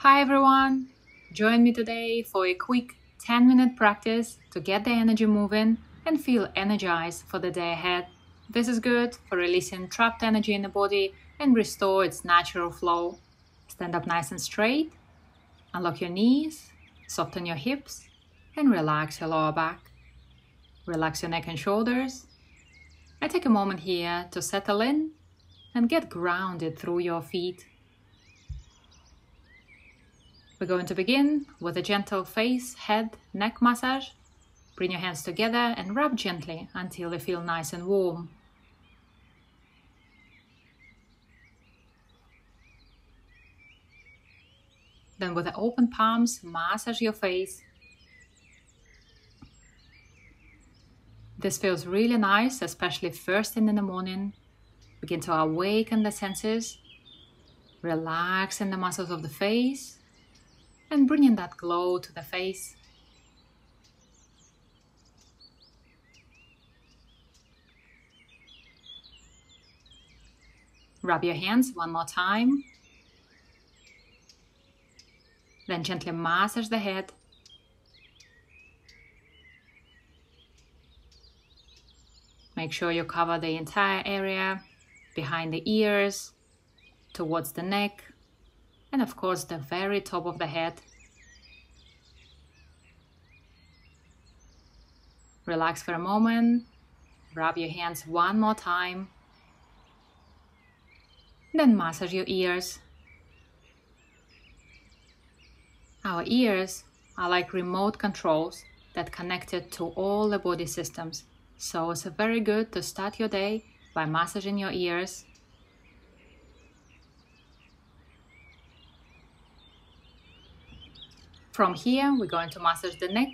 Hi everyone! Join me today for a quick 10-minute practice to get the energy moving and feel energized for the day ahead. This is good for releasing trapped energy in the body and restore its natural flow. Stand up nice and straight, unlock your knees, soften your hips, and relax your lower back. Relax your neck and shoulders. I take a moment here to settle in and get grounded through your feet. We're going to begin with a gentle face, head, neck massage. Bring your hands together and rub gently until they feel nice and warm. Then with the open palms, massage your face. This feels really nice, especially first thing in the morning. Begin to awaken the senses, relaxing the muscles of the face, and bringing that glow to the face. Rub your hands one more time. Then gently massage the head. Make sure you cover the entire area, behind the ears, towards the neck, and of course the very top of the head. Relax for a moment. Rub your hands one more time. Then massage your ears. Our ears are like remote controls that connected to all the body systems. So it's very good to start your day by massaging your ears. From here, we're going to massage the neck.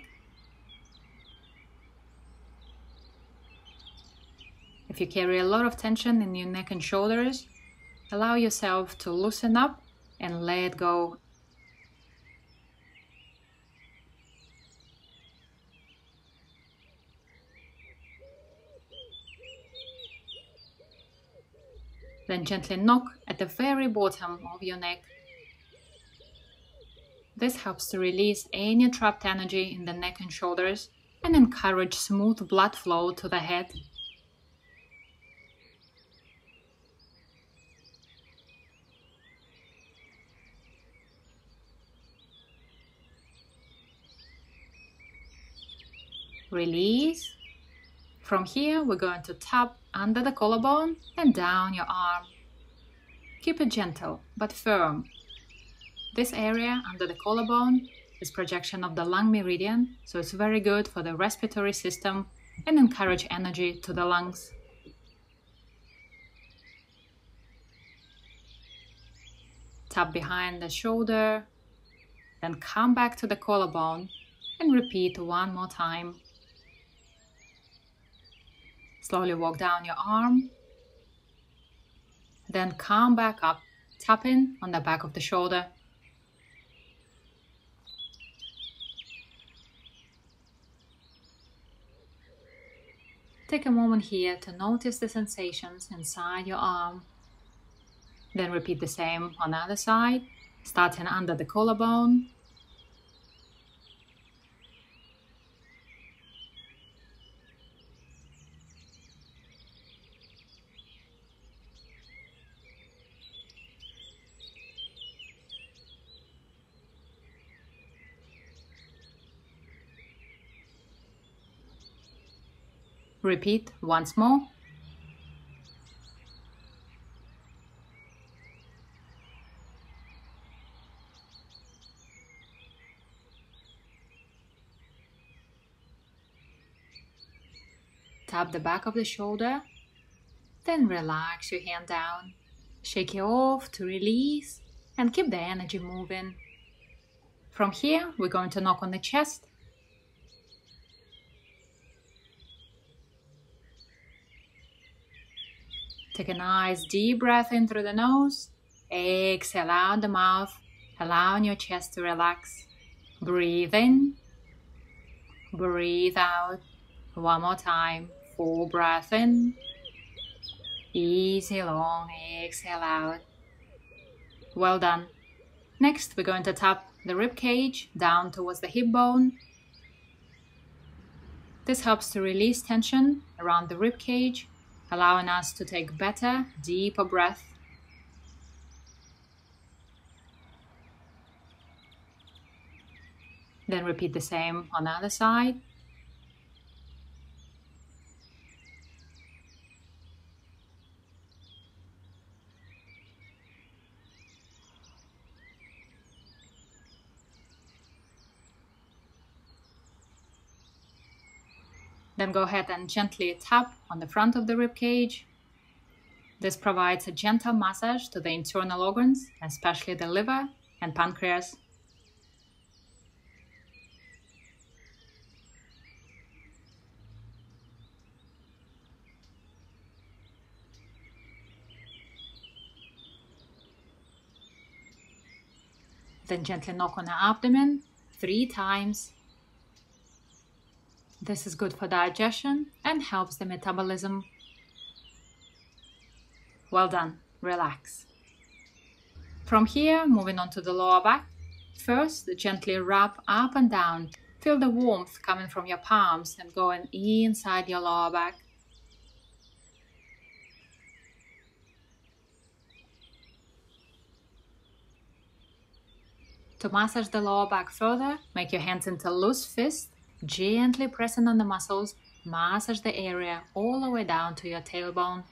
If you carry a lot of tension in your neck and shoulders, allow yourself to loosen up and let go. Then gently knock at the very bottom of your neck. This helps to release any trapped energy in the neck and shoulders and encourage smooth blood flow to the head. Release. From here, we're going to tap under the collarbone and down your arm. Keep it gentle but firm. This area under the collarbone is projection of the lung meridian, so it's very good for the respiratory system and encourage energy to the lungs. Tap behind the shoulder, then come back to the collarbone and repeat one more time. Slowly walk down your arm, then come back up, tapping on the back of the shoulder. Take a moment here to notice the sensations inside your arm. Then repeat the same on the other side, starting under the collarbone. Repeat once more. Tap the back of the shoulder, then relax your hand down. Shake it off to release and keep the energy moving. From here, we're going to knock on the chest. Take a nice deep breath in through the nose. Exhale out the mouth, allowing your chest to relax. Breathe in. Breathe out. One more time. Full breath in. Easy long exhale out. Well done. Next, we're going to tap the rib cage down towards the hip bone. This helps to release tension around the rib cage, allowing us to take better, deeper breath. Then repeat the same on the other side. Then go ahead and gently tap on the front of the rib cage. This provides a gentle massage to the internal organs, especially the liver and pancreas. Then gently knock on the abdomen 3 times. This is good for digestion and helps the metabolism. Well done. Relax. From here, moving on to the lower back. First, gently rub up and down. Feel the warmth coming from your palms and going inside your lower back. To massage the lower back further, make your hands into loose fists, gently pressing on the muscles. Massage the area all the way down to your tailbone.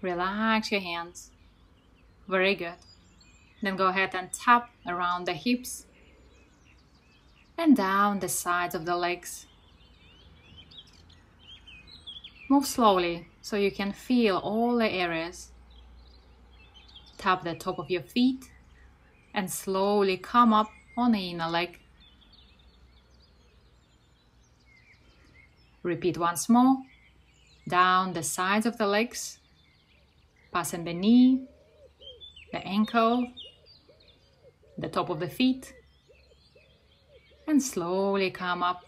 Relax your hands. Very good. Then go ahead and tap around the hips and down the sides of the legs. Move slowly so you can feel all the areas. Tap the top of your feet and slowly come up on the inner leg. Repeat once more. Down the sides of the legs, passing the knee, the ankle, the top of the feet, and slowly come up.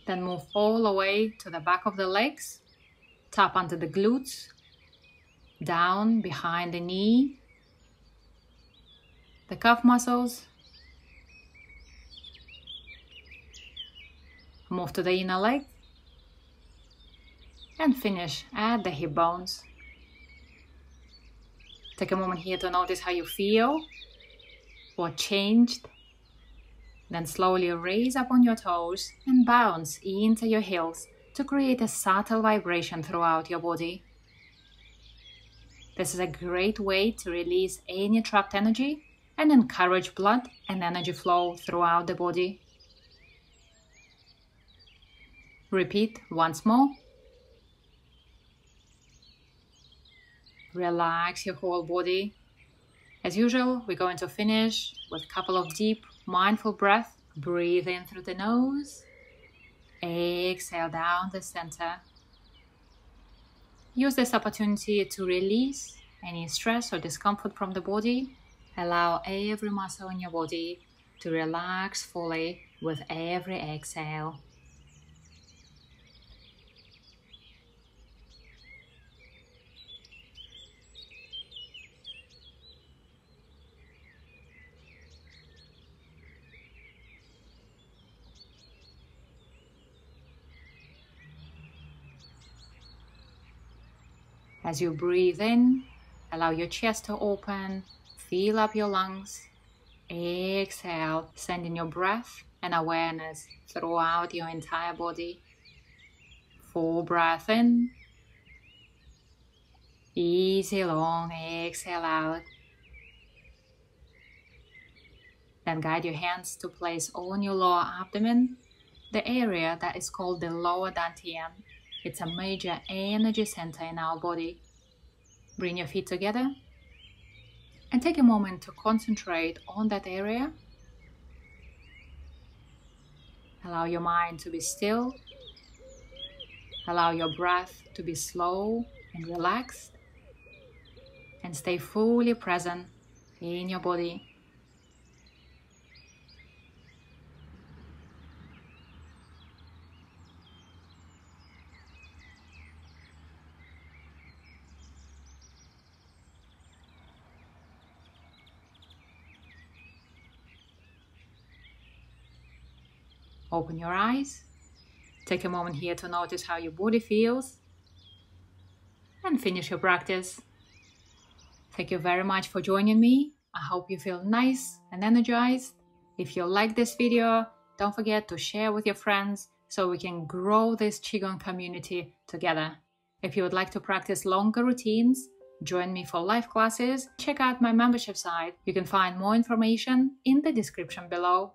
Then move all the way to the back of the legs. Tap under the glutes, down behind the knee, the calf muscles. Move to the inner leg and finish at the hip bones. Take a moment here to notice how you feel, what changed. Then slowly raise up on your toes and bounce into your heels to create a subtle vibration throughout your body. This is a great way to release any trapped energy and encourage blood and energy flow throughout the body. Repeat once more. Relax your whole body. As usual, we're going to finish with a couple of deep, mindful breaths. Breathe in through the nose. Exhale down the center. Use this opportunity to release any stress or discomfort from the body. Allow every muscle in your body to relax fully with every exhale. As you breathe in, allow your chest to open, fill up your lungs. Exhale, sending your breath and awareness throughout your entire body. Full breath in. Easy long exhale out. Then guide your hands to place on your lower abdomen, the area that is called the lower dantian. It's a major energy center in our body. Bring your feet together and take a moment to concentrate on that area. Allow your mind to be still. Allow your breath to be slow and relaxed. And stay fully present in your body. Open your eyes. Take a moment here to notice how your body feels. And finish your practice. Thank you very much for joining me. I hope you feel nice and energized. If you like this video, don't forget to share with your friends so we can grow this Qigong community together. If you would like to practice longer routines, join me for live classes, check out my membership site. You can find more information in the description below.